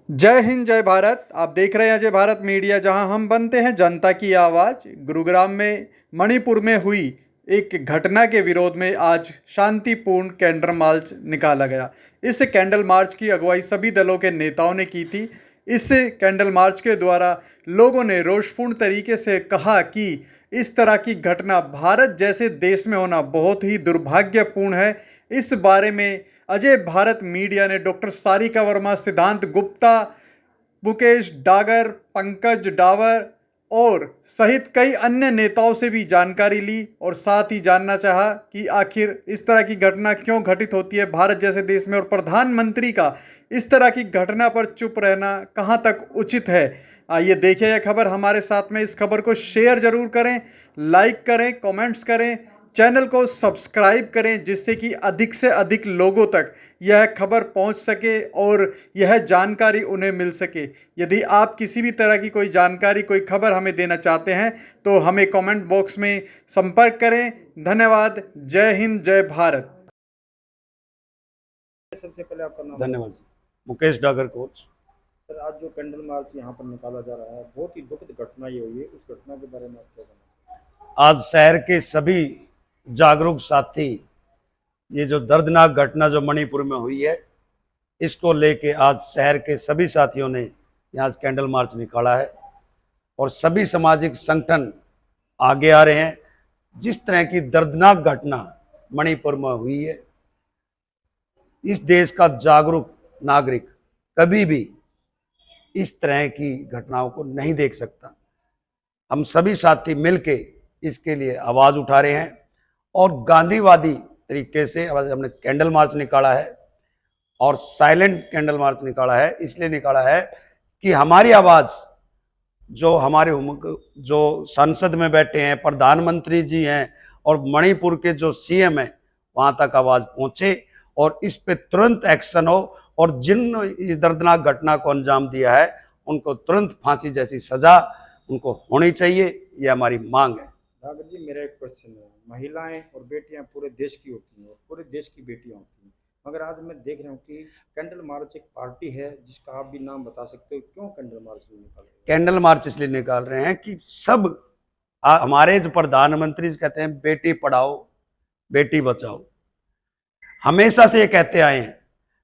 जय हिंद जय भारत। आप देख रहे हैं अजय भारत मीडिया, जहां हम बनते हैं जनता की आवाज़। गुरुग्राम में मणिपुर में हुई एक घटना के विरोध में आज शांतिपूर्ण कैंडल मार्च निकाला गया। इस कैंडल मार्च की अगुवाई सभी दलों के नेताओं ने की थी। इस कैंडल मार्च के द्वारा लोगों ने रोषपूर्ण तरीके से कहा कि इस तरह की घटना भारत जैसे देश में होना बहुत ही दुर्भाग्यपूर्ण है। इस बारे में अजय भारत मीडिया ने डॉक्टर सारिका वर्मा, सिद्धांत गुप्ता, मुकेश डागर, पंकज डावर और सहित कई अन्य नेताओं से भी जानकारी ली और साथ ही जानना चाहा कि आखिर इस तरह की घटना क्यों घटित होती है भारत जैसे देश में, और प्रधानमंत्री का इस तरह की घटना पर चुप रहना कहां तक उचित है। आइए देखिए यह खबर हमारे साथ में। इस खबर को शेयर जरूर करें, लाइक करें, कमेंट्स करें, चैनल को सब्सक्राइब करें, जिससे कि अधिक से अधिक लोगों तक यह खबर पहुंच सके और यह जानकारी उन्हें मिल सके। यदि आप किसी भी तरह की कोई जानकारी, कोई खबर हमें देना चाहते हैं तो हमें कमेंट बॉक्स में संपर्क करें। धन्यवाद। जय हिंद जय भारत। सबसे पहले आपका नाम? धन्यवाद। मुकेश डागर कोच। सर, आज जो कैंडल मार्च यहाँ पर निकाला जा रहा है, बहुत ही दुखद घटना ये हुई है, उस घटना के बारे में आप क्या कहना? आज शहर के सभी जागरूक साथी, ये जो दर्दनाक घटना जो मणिपुर में हुई है, इसको लेके आज शहर के सभी साथियों ने यहाँ कैंडल मार्च निकाला है और सभी सामाजिक संगठन आगे आ रहे हैं। जिस तरह की दर्दनाक घटना मणिपुर में हुई है, इस देश का जागरूक नागरिक कभी भी इस तरह की घटनाओं को नहीं देख सकता। हम सभी साथी मिलके इसके लिए आवाज़ उठा रहे हैं और गांधीवादी तरीके से हमने कैंडल मार्च निकाला है और साइलेंट कैंडल मार्च निकाला है। इसलिए निकाला है कि हमारी आवाज़ जो हमारे जो संसद में बैठे हैं, प्रधानमंत्री जी हैं और मणिपुर के जो सीएम हैं, वहाँ तक आवाज़ पहुँचे और इस पे तुरंत एक्शन हो और जिन इस दर्दनाक घटना को अंजाम दिया है उनको तुरंत फांसी जैसी सज़ा उनको होनी चाहिए। ये हमारी मांग है। डागर जी, मेरा एक क्वेश्चन है। महिलाएं और बेटियां पूरे देश की होती हैं और पूरे देश की बेटियां होती हैं, मगर आज मैं देख रहा हूँ कि कैंडल मार्च एक पार्टी है जिसका आप भी नाम बता सकते हो, क्यों कैंडल मार्च निकाल रहे हैं? कैंडल मार्च इसलिए निकाल रहे हैं कि सब हमारे जो प्रधानमंत्री कहते हैं बेटी पढ़ाओ बेटी बचाओ, हमेशा से ये कहते आए हैं,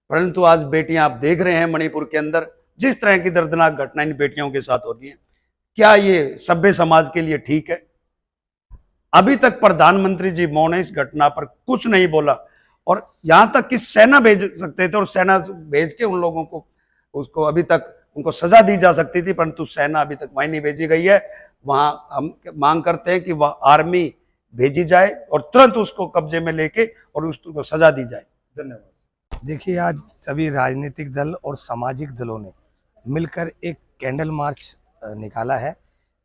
परंतु आज बेटियां आप देख रहे हैं मणिपुर के अंदर जिस तरह की दर्दनाक घटना इन बेटियों के साथ हो रही है, क्या ये सभ्य समाज के लिए ठीक है? अभी तक प्रधानमंत्री जी मौन है, इस घटना पर कुछ नहीं बोला और यहां तक कि सेना भेज सकते थे और सेना भेज के उन लोगों को उसको अभी तक उनको सजा दी जा सकती थी, परंतु सेना अभी तक वहीं नहीं भेजी गई है। वहां हम मांग करते हैं कि वह आर्मी भेजी जाए और तुरंत उसको कब्जे में लेके और उसको सजा दी जाए। धन्यवाद। देखिए, आज सभी राजनीतिक दल और सामाजिक दलों ने मिलकर एक कैंडल मार्च निकाला है।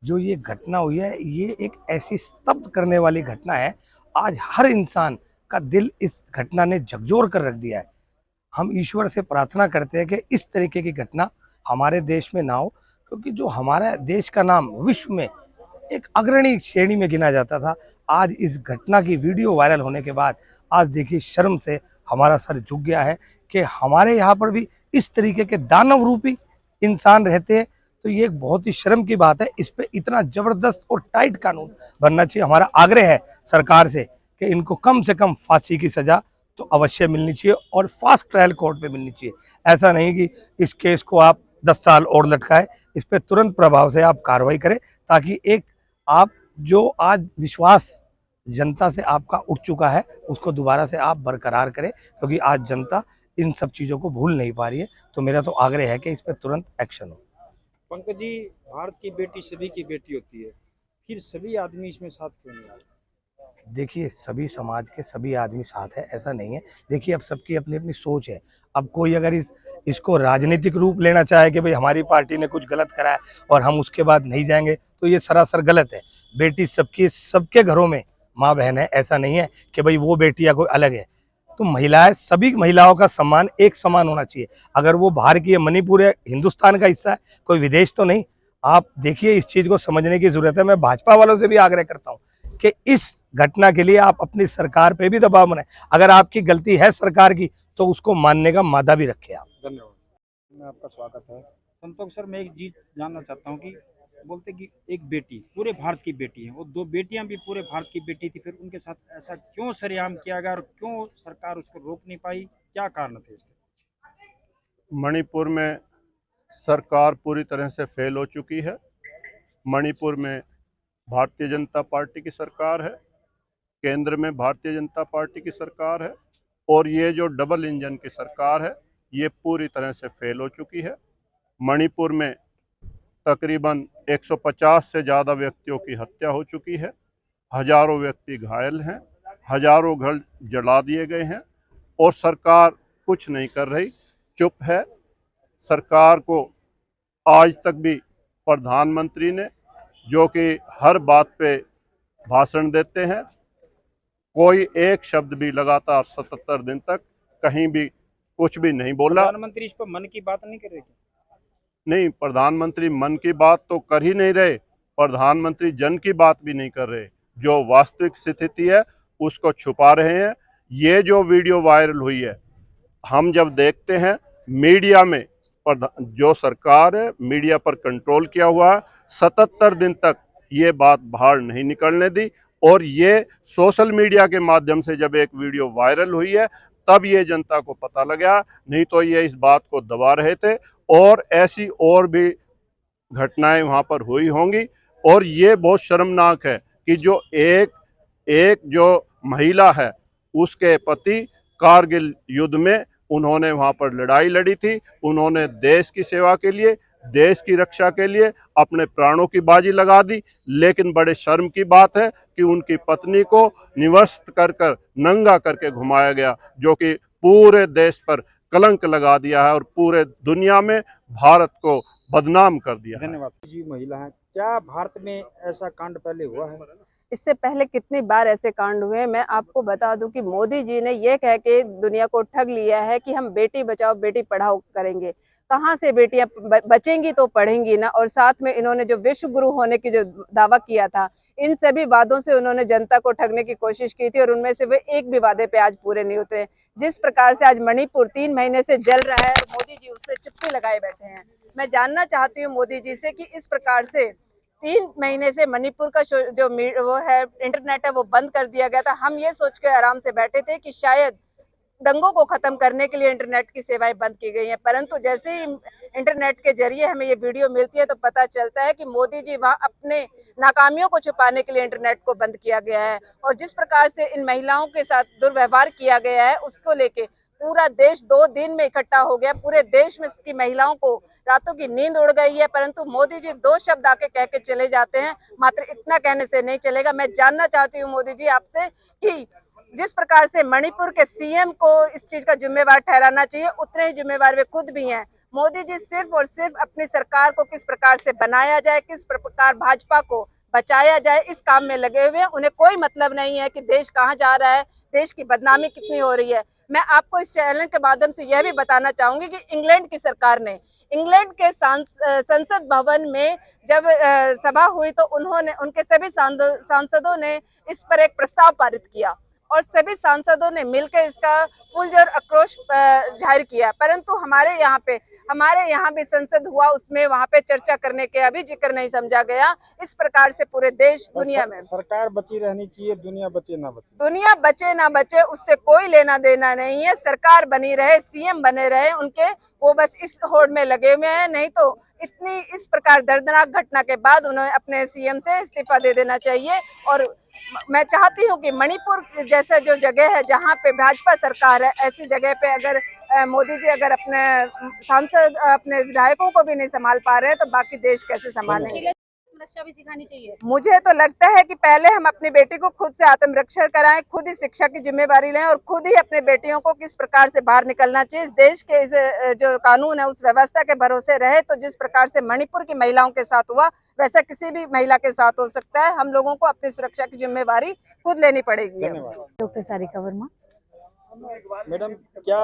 जो ये घटना हुई है, ये एक ऐसी स्तब्ध करने वाली घटना है। आज हर इंसान का दिल इस घटना ने झकझोर कर रख दिया है। हम ईश्वर से प्रार्थना करते हैं कि इस तरीके की घटना हमारे देश में ना हो, क्योंकि जो हमारा देश का नाम विश्व में एक अग्रणी श्रेणी में गिना जाता था, आज इस घटना की वीडियो वायरल होने के बाद आज देखिए शर्म से हमारा सर झुक गया है कि हमारे यहाँ पर भी इस तरीके के दानव रूपी इंसान रहते हैं। तो ये एक बहुत ही शर्म की बात है। इस पे इतना ज़बरदस्त और टाइट कानून बनना चाहिए। हमारा आग्रह है सरकार से कि इनको कम से कम फांसी की सज़ा तो अवश्य मिलनी चाहिए और फास्ट ट्रायल कोर्ट पे मिलनी चाहिए। ऐसा नहीं कि इस केस को आप 10 साल और लटकाए, इस पे तुरंत प्रभाव से आप कार्रवाई करें, ताकि एक आप जो आज विश्वास जनता से आपका उठ चुका है उसको दोबारा से आप बरकरार करें, क्योंकि आज जनता इन सब चीज़ों को भूल नहीं पा रही है। तो मेरा तो आग्रह है कि इस पर तुरंत एक्शन हो। पंकज जी, भारत की बेटी सभी की बेटी होती है, फिर सभी आदमी इसमें साथ क्यों नहीं आ रहे? देखिए, सभी समाज के सभी आदमी साथ है, ऐसा नहीं है। देखिए, अब सबकी अपनी अपनी सोच है। अब कोई अगर इसको राजनीतिक रूप लेना चाहे कि भाई हमारी पार्टी ने कुछ गलत करा है और हम उसके बाद नहीं जाएंगे, तो ये सरासर गलत है। बेटी सबकी सबके घरों में माँ बहन है, ऐसा नहीं है कि भाई वो बेटी या कोई अलग है। तो महिलाएं, सभी महिलाओं का सम्मान एक समान होना चाहिए। अगर वो बाहर की है, मणिपुर है, हिंदुस्तान का हिस्सा है, कोई विदेश तो नहीं। आप देखिए, इस चीज़ को समझने की जरूरत है। मैं भाजपा वालों से भी आग्रह करता हूँ कि इस घटना के लिए आप अपनी सरकार पे भी दबाव बनाएं। अगर आपकी गलती है सरकार की, तो उसको मानने का मादा भी रखें आप। धन्यवाद। में आपका स्वागत है। संतोष सर, मैं एक चीज जानना चाहता हूँ कि बोलते कि एक बेटी पूरे भारत की बेटी है, वो दो बेटियां भी पूरे भारत की बेटी थी, फिर उनके साथ ऐसा क्यों सरेआम किया गया और क्यों सरकार उसको रोक नहीं पाई, क्या कारण थे इसके? मणिपुर में सरकार पूरी तरह से फेल हो चुकी है। मणिपुर में भारतीय जनता पार्टी की सरकार है, केंद्र में भारतीय जनता पार्टी की सरकार है, और ये जो डबल इंजन की सरकार है ये पूरी तरह से फेल हो चुकी है। मणिपुर में तकरीबन 150 से ज़्यादा व्यक्तियों की हत्या हो चुकी है, हजारों व्यक्ति घायल हैं, हजारों घर जला दिए गए हैं और सरकार कुछ नहीं कर रही, चुप है। सरकार को आज तक भी प्रधानमंत्री ने, जो कि हर बात पे भाषण देते हैं, कोई एक शब्द भी लगातार 77 दिन तक कहीं भी कुछ भी नहीं बोला। प्रधानमंत्री इस पर मन की बात नहीं कर रहे थे? नहीं, प्रधानमंत्री मन की बात तो कर ही नहीं रहे, प्रधानमंत्री जन की बात भी नहीं कर रहे। जो वास्तविक स्थिति है उसको छुपा रहे हैं। ये जो वीडियो वायरल हुई है, हम जब देखते हैं मीडिया में, जो सरकार है मीडिया पर कंट्रोल किया हुआ है, 77 दिन तक ये बात बाहर नहीं निकलने दी, और ये सोशल मीडिया के माध्यम से जब एक वीडियो वायरल हुई है तब ये जनता को पता लगा, नहीं तो ये इस बात को दबा रहे थे। और ऐसी और भी घटनाएं वहाँ पर हुई होंगी, और ये बहुत शर्मनाक है कि जो एक जो महिला है उसके पति कारगिल युद्ध में उन्होंने वहाँ पर लड़ाई लड़ी थी, उन्होंने देश की सेवा के लिए, देश की रक्षा के लिए अपने प्राणों की बाजी लगा दी, लेकिन बड़े शर्म की बात है कि उनकी पत्नी को निवस्त्र कर नंगा करके घुमाया गया, जो कि पूरे देश पर कलंक लगा दिया है और पूरे दुनिया में भारत को बदनाम कर दिया है। धन्यवाद जी। महिला है, क्या भारत में ऐसा कांड पहले हुआ है? इससे पहले कितनी बार ऐसे कांड हुए हैं। मैं आपको बता दूं कि मोदी जी ने ये कह के दुनिया को ठग लिया है कि हम बेटी बचाओ बेटी पढ़ाओ करेंगे। कहाँ से बेटियां बचेंगी तो पढ़ेंगी ना। और साथ में इन्होंने जो विश्व गुरु होने की जो दावा किया था, इन सभी वादों से उन्होंने जनता को ठगने की कोशिश की थी और उनमें से वे एक भी वादे पे आज पूरे नहीं उतरे। जिस प्रकार से आज मणिपुर 3 महीने से जल रहा है और मोदी जी उस पर चुप्पी लगाए बैठे हैं। मैं जानना चाहती हूँ मोदी जी से कि इस प्रकार से 3 महीने से मणिपुर का जो वो है इंटरनेट है वो बंद कर दिया गया था। हम ये सोच के आराम से बैठे थे कि शायद दंगों को खत्म करने के लिए इंटरनेट की सेवाएं बंद की गई हैं, परंतु जैसे ही इंटरनेट के जरिए हमें ये वीडियो मिलती है तो पता चलता है कि मोदी जी वहां अपने नाकामियों को छुपाने के लिए इंटरनेट को बंद किया गया है। और जिस प्रकार से इन महिलाओं के साथ दुर्व्यवहार किया गया है उसको लेके पूरा देश 2 दिन में इकट्ठा हो गया। पूरे देश में की महिलाओं को रातों की नींद उड़ गई है, परंतु मोदी जी 2 शब्द आके कह के चले जाते हैं। मात्र इतना कहने से नहीं चलेगा। मैं जानना चाहती हूँ मोदी जी आपसे कि जिस प्रकार से मणिपुर के सीएम को इस चीज का जिम्मेवार ठहराना चाहिए, उतने ही जिम्मेवार वे खुद भी हैं। मोदी जी सिर्फ और सिर्फ अपनी सरकार को किस प्रकार से बनाया जाए, किस प्रकार भाजपा को बचाया जाए, इस काम में लगे हुए हैं। उन्हें कोई मतलब नहीं है कि देश कहाँ जा रहा है, देश की बदनामी कितनी हो रही है। मैं आपको इस चैनल के माध्यम से यह भी बताना चाहूंगी कि इंग्लैंड की सरकार ने, इंग्लैंड के संसद भवन में जब सभा हुई तो उन्होंने, उनके सभी सांसदों ने इस पर एक प्रस्ताव पारित किया और सभी सांसदों ने मिलकर इसका पुरजोर आक्रोश जाहिर किया। परंतु हमारे यहाँ भी संसद हुआ, उसमें वहाँ पे चर्चा करने के अभी जिक्र नहीं समझा गया। इस प्रकार से पूरे देश दुनिया में सरकार बची रहनी चाहिए, दुनिया बचे ना बचे। दुनिया बचे ना बचे उससे कोई लेना देना नहीं है। सरकार बनी रहे, सीएम बने रहे उनके, वो बस इस होड़ में लगे हुए हैं। नहीं तो इतनी इस प्रकार दर्दनाक घटना के बाद उन्हें अपने सीएम से इस्तीफा दे देना चाहिए। और मैं चाहती हूँ कि मणिपुर जैसा जो जगह है जहाँ पे भाजपा सरकार है, ऐसी जगह पे अगर मोदी जी अगर अपने सांसद, अपने विधायकों को भी नहीं संभाल पा रहे हैं तो बाकी देश कैसे संभालेंगे। रक्षा भी सिखानी चाहिए। मुझे तो लगता है कि पहले हम अपनी बेटी को खुद से आत्मरक्षा कराएं, खुद ही शिक्षा की जिम्मेवारी लें और खुद ही अपने बेटियों को किस प्रकार से बाहर निकलना चाहिए। इस देश के इस जो कानून है उस व्यवस्था के भरोसे रहे तो जिस प्रकार से मणिपुर की महिलाओं के साथ हुआ वैसा किसी भी महिला के साथ हो सकता है। हम लोगों को अपनी सुरक्षा की जिम्मेवारी खुद लेनी पड़ेगी। डॉक्टर सारिका वर्मा। मैडम, क्या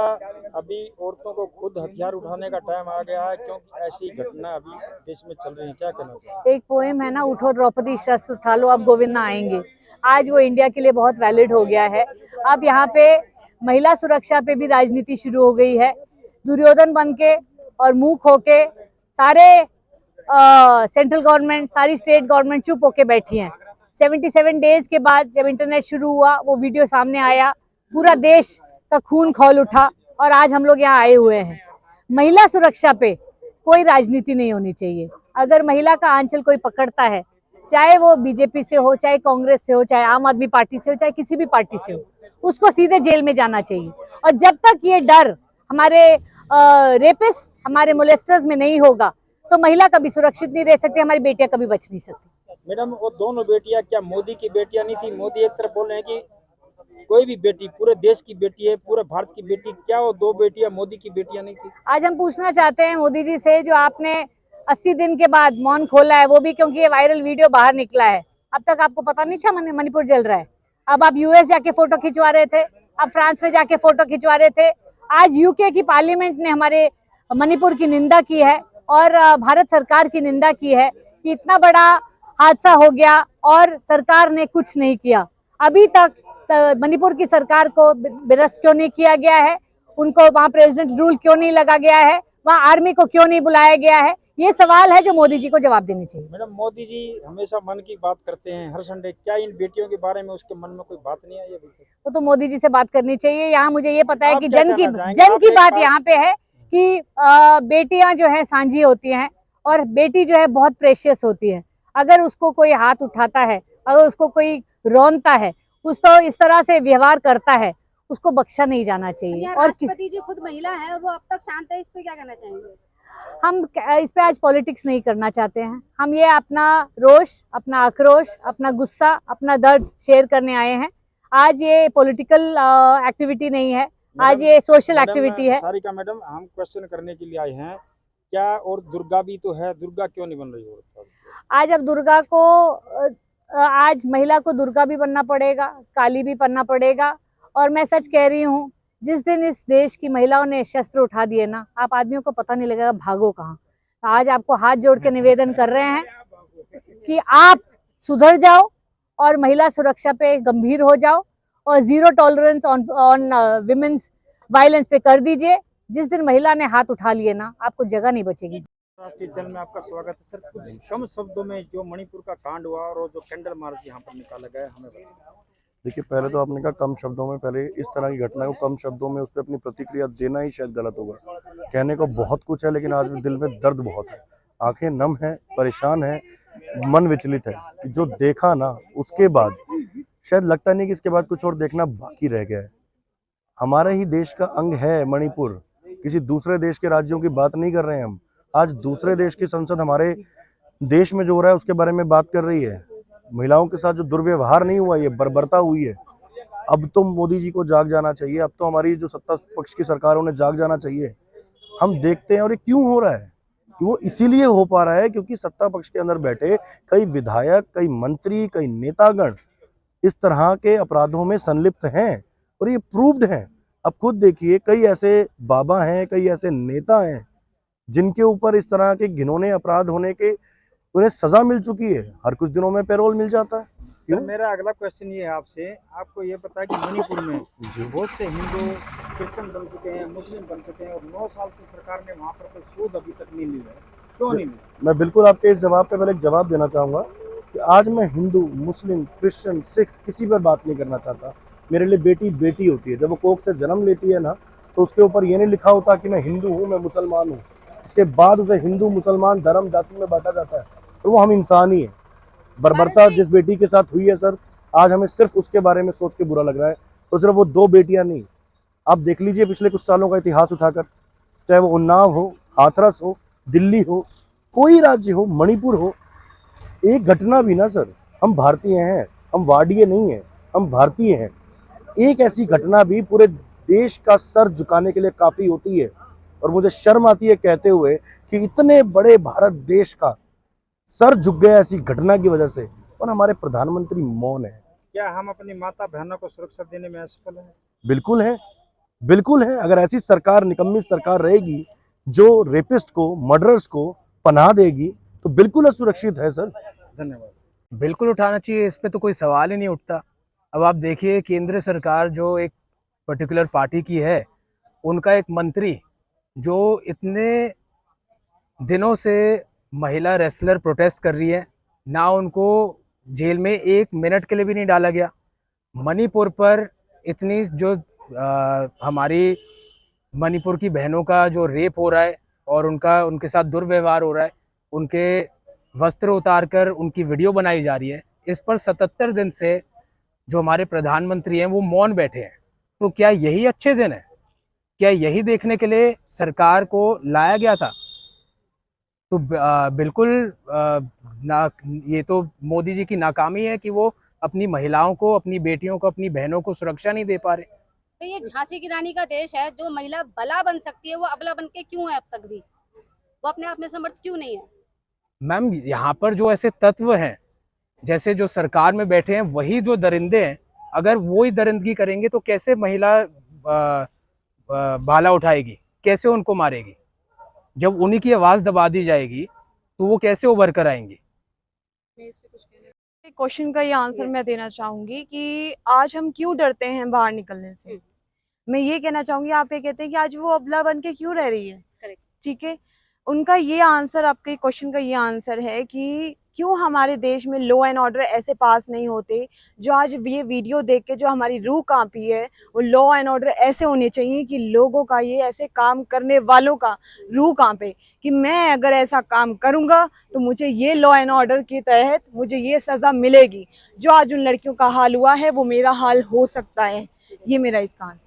अभी औरतों को खुद हथियार उठाने का टाइम आ गया है, क्योंकि ऐसी घटना अभी देश में चल रही है, क्या कहना चाहिए? एक पोएम है ना, उठो द्रौपदी शस्त्र उठा लो अब गोविंद ना आएंगे। आज वो इंडिया के लिए बहुत वैलिड हो गया है। अब यहाँ पे महिला सुरक्षा पे भी राजनीति शुरू हो गई है। दुर्योधन बन के और मुंह खो के सारे सेंट्रल गवर्नमेंट, सारी स्टेट गवर्नमेंट चुप होके बैठी हैं। 77 डेज के बाद जब इंटरनेट शुरू हुआ, वो वीडियो सामने आया, पूरा देश का खून खौल उठा और आज हम लोग यहाँ आए हुए हैं। महिला सुरक्षा पे कोई राजनीति नहीं होनी चाहिए। अगर महिला का आंचल कोई पकड़ता है, चाहे वो बीजेपी से हो, चाहे कांग्रेस से हो, चाहे आम आदमी पार्टी से हो, चाहे किसी भी पार्टी से हो, उसको सीधे जेल में जाना चाहिए। और जब तक ये डर हमारे रेपिस्ट, हमारे मोलेस्टर्स में नहीं होगा, तो महिला कभी सुरक्षित नहीं रह सकती, हमारी बेटियां कभी बच नहीं सकती। मैडम, वो दोनों बेटियां क्या मोदी की बेटियां नहीं थी? मोदी एक तरफ बोल रहे हैं कि कोई भी बेटी पूरे देश की बेटी है, पूरे भारत की बेटी, क्या वो दो बेटियां मोदी की बेटियां नहीं थी? आज हम पूछना चाहते हैं मोदी जी से, जो आपने 80 दिन के बाद मौन खोला है, वो भी क्योंकि ये वायरल वीडियो बाहर निकला है। अब तक आपको पता नहीं था मणिपुर जल रहा है। अब आप यूएस जाके फोटो खिंचवा रहे थे, आप फ्रांस में जाके फोटो खिंचवा रहे थे। आज यूके की पार्लियामेंट ने हमारे मणिपुर की निंदा की है और भारत सरकार की निंदा की है कि इतना बड़ा हादसा हो गया और सरकार ने कुछ नहीं किया। अभी तक मणिपुर की सरकार को निरस्त क्यों नहीं किया गया है? उनको वहाँ प्रेसिडेंट रूल क्यों नहीं लगा गया है? वहाँ आर्मी को क्यों नहीं बुलाया गया है? ये सवाल है जो मोदी जी को जवाब देने चाहिए। मैडम, मोदी जी हमेशा मन की बात करते हैं हर संडे, क्या इन बेटियों के बारे में उसके मन में कोई बात नहीं आई अभी तक? वो तो मोदी जी से बात करनी चाहिए। यहाँ मुझे ये पता है आप कि क्या जन की कहना चाहेंगे? बात यहाँ पे है कि बेटियां जो है सांझी होती हैं और बेटी जो है बहुत प्रेशियस होती है। अगर उसको कोई हाथ उठाता है, अगर उसको कोई रौनता है, उस तो इस तरह से व्यवहार करता है, उसको बख्शा नहीं जाना चाहिए। और राष्ट्रपति जी खुद महिला है और वो अब तक शांत है, इस पे क्या कहना चाहेंगे? हम इस पे आज पॉलिटिक्स नहीं करना चाहते हैं। हम ये अपना रोष, अपना आक्रोश, अपना गुस्सा, अपना दर्द शेयर करने आए हैं। आज ये पॉलिटिकल एक्टिविटी नहीं है, आज ये सोशल एक्टिविटी है। सारिका मैडम, हम क्वेश्चन करने के लिए आए हैं, क्या और दुर्गा भी तो है, दुर्गा क्यों नहीं बन रही हो? आज अब दुर्गा को आज महिला को दुर्गा भी बनना पड़ेगा, काली भी बनना पड़ेगा। और मैं सच कह रही हूँ, जिस दिन इस देश की महिलाओं ने शस्त्र उठा दिए ना, आप आदमियों को पता नहीं लगेगा भागो कहाँ। तो आज आपको हाथ जोड़ के निवेदन कर रहे हैं कि आप सुधर जाओ और महिला सुरक्षा पे गंभीर हो जाओ और zero tolerance on women's violence पे कर दीजिए। जिस दिन महिला ने हाथ उठा लिए ना, आपको जगह नहीं बचेगी। राष्ट्रीय चैनल में आपका स्वागत है सर। कुछ कम शब्दों में जो मणिपुर का कांड हुआ और जो कैंडल मार्च यहाँ पर निकाला गया, हमें बताइए। देखिए, पहले तो आपने कहा कम शब्दों में, पहले इस तरह की घटना को कम शब्दों में उस पर अपनी प्रतिक्रिया देना ही शायद गलत होगा। कहने को बहुत कुछ है, लेकिन आज भी दिल में दर्द बहुत है, आंखें नम है, परेशान है, मन विचलित है कि जो देखा ना उसके बाद शायद लगता नहीं कि इसके बाद कुछ और देखना बाकी रह गया है। हमारे ही देश का अंग है मणिपुर, किसी दूसरे देश के राज्यों की बात नहीं कर रहे हैं हम। आज दूसरे देश की संसद हमारे देश में जो हो रहा है उसके बारे में बात कर रही है। महिलाओं के साथ जो दुर्व्यवहार नहीं हुआ, ये बर्बरता हुई है। अब तो मोदी जी को जाग जाना चाहिए, अब तो हमारी जो सत्ता पक्ष की सरकार उन्हें जाग जाना चाहिए। हम देखते हैं और ये क्यों हो रहा है, कि वो इसीलिए हो पा रहा है क्योंकि सत्ता पक्ष के अंदर बैठे कई विधायक, कई मंत्री, कई नेतागण इस तरह के अपराधों में संलिप्त हैं और ये प्रूव्ड है। अब खुद देखिए, कई ऐसे बाबा हैं, कई ऐसे नेता हैं जिनके ऊपर इस तरह के घिनौने अपराध होने के उन्हें सजा मिल चुकी है, हर कुछ दिनों में पैरोल मिल जाता है। क्यों? मेरा अगला क्वेश्चन ये है आपसे, आपको ये पता है कि मणिपुर में बहुत से हिंदू क्रिश्चियन बन चुके हैं, मुस्लिम बन चुके हैं और 9 साल से सरकार ने वहाँ पर कोई सूद अभी तक नहीं ली है, क्यों नहीं ली? मैं बिल्कुल आपके इस जवाब पे पहले एक जवाब देना चाहूँगा कि आज मैं हिंदू, मुस्लिम, क्रिश्चियन, सिख किसी पर बात नहीं करना चाहता। मेरे लिए बेटी बेटी होती है। जब वो कोख से जन्म लेती है ना, तो उसके ऊपर ये नहीं लिखा होता कि मैं हिंदू हूँ, मैं मुसलमान हूँ। उसके बाद उसे हिंदू, मुसलमान, धर्म, जाति में बांटा जाता है, तो वो हम इंसान ही है। बर्बरता जिस बेटी के साथ हुई है सर, आज हमें सिर्फ उसके बारे में सोच के बुरा लग रहा है। तो सिर्फ वो 2 बेटियां नहीं, आप देख लीजिए पिछले कुछ सालों का इतिहास उठाकर, चाहे वो उन्नाव हो, हाथरस हो, दिल्ली हो, कोई राज्य हो, मणिपुर हो, एक घटना भी ना सर, हम भारतीय हैं, हम वाड़िये नहीं हैं, हम भारतीय हैं, एक ऐसी घटना भी पूरे देश का सर झुकाने के लिए काफ़ी होती है। और मुझे शर्म आती है कहते हुए कि इतने बड़े भारत देश का सर झुक गया ऐसी घटना की वजह से, और हमारे प्रधानमंत्री मौन है। क्या हम अपनी माता बहनों को सुरक्षा देने में असफल हैं? बिल्कुल है, बिल्कुल है। अगर ऐसी सरकार, निकम्मी सरकार रहेगी जो रेपिस्ट को, मर्डरर्स को पनाह देगी, तो बिल्कुल असुरक्षित है सर। धन्यवाद। बिल्कुल उठाना चाहिए, इस पे तो कोई सवाल ही नहीं उठता। अब आप देखिए, केंद्र सरकार जो एक पर्टिकुलर पार्टी की है, उनका एक मंत्री जो इतने दिनों से महिला रेसलर प्रोटेस्ट कर रही है, ना उनको जेल में 1 मिनट के लिए भी नहीं डाला गया। मणिपुर पर इतनी जो हमारी मणिपुर की बहनों का जो रेप हो रहा है और उनके साथ दुर्व्यवहार हो रहा है, उनके वस्त्र उतार कर उनकी वीडियो बनाई जा रही है, इस पर 77 दिन से जो हमारे प्रधानमंत्री हैं वो मौन बैठे हैं। तो क्या यही अच्छे दिन है? क्या यही देखने के लिए सरकार को लाया गया था? तो बिल्कुल ये तो मोदी जी की नाकामी है कि वो अपनी महिलाओं को, अपनी बेटियों को, अपनी बहनों को सुरक्षा नहीं दे पा रहे। तो ये झांसी की रानी का देश है, जो महिला बला बन सकती है वो अबला बन के क्यों है अब तक भी? वो अपने आप में समर्थ क्यों नहीं है? मैम, यहाँ पर जो ऐसे तत्व हैं, जैसे जो सरकार में बैठे हैं, वही जो दरिंदे हैं, अगर वो ही दरिंदगी करेंगे तो कैसे महिला भाला उठाएगी, कैसे उनको मारेगी? जब उन्हीं की आवाज़ दबा दी जाएगी तो वो कैसे उभर कर आएंगी? क्वेश्चन का ये आंसर मैं देना चाहूंगी कि आज हम क्यों डरते हैं बाहर निकलने से। मैं ये कहना चाहूंगी, आप ये कहते हैं कि आज वो अबला बन के क्यों रह रही है, ठीक है, उनका ये आंसर, आपके क्वेश्चन का ये आंसर है कि क्यों हमारे देश में लॉ एंड ऑर्डर ऐसे पास नहीं होते। जो आज ये वीडियो देख के जो हमारी रूह कांपी है, वो लॉ एंड ऑर्डर ऐसे होने चाहिए कि लोगों का, ये ऐसे काम करने वालों का रूह कांपे कि मैं अगर ऐसा काम करूंगा तो मुझे ये लॉ एंड ऑर्डर के तहत मुझे ये सज़ा मिलेगी। जो आज उन लड़कियों का हाल हुआ है वो मेरा हाल हो सकता है। ये मेरा इसका आंसर।